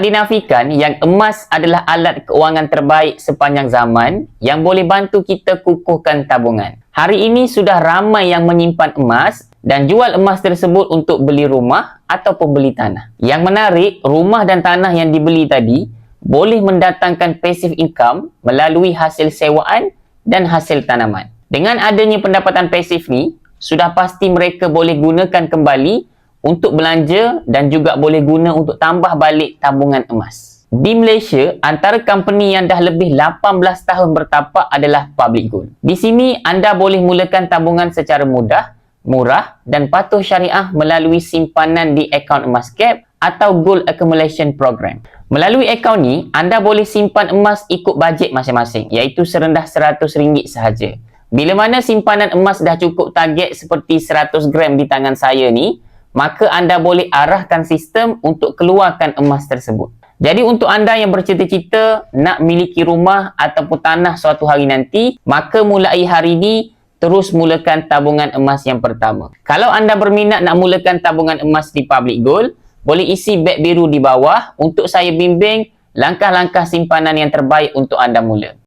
Tak dinafikan yang emas adalah alat keuangan terbaik sepanjang zaman yang boleh bantu kita kukuhkan tabungan. Hari ini sudah ramai yang menyimpan emas dan jual emas tersebut untuk beli rumah ataupun beli tanah. Yang menarik, rumah dan tanah yang dibeli tadi boleh mendatangkan passive income melalui hasil sewaan dan hasil tanaman. Dengan adanya pendapatan pasif ni, sudah pasti mereka boleh gunakan kembali untuk belanja dan juga boleh guna untuk tambah balik tabungan emas. Di Malaysia, antara company yang dah lebih 18 tahun bertapak adalah Public Gold. Di sini, anda boleh mulakan tabungan secara mudah, murah dan patuh syariah melalui simpanan di akaun emas CAP atau Gold Accumulation Program. Melalui akaun ni, anda boleh simpan emas ikut bajet masing-masing, iaitu serendah RM100 sahaja. Bila mana simpanan emas dah cukup target seperti 100 gram di tangan saya ni, maka anda boleh arahkan sistem untuk keluarkan emas tersebut. Jadi untuk anda yang bercita-cita nak miliki rumah ataupun tanah suatu hari nanti, maka mulai hari ini terus mulakan tabungan emas yang pertama. Kalau anda berminat nak mulakan tabungan emas di Public Gold, boleh isi beg biru di bawah untuk saya bimbing langkah-langkah simpanan yang terbaik untuk anda mula.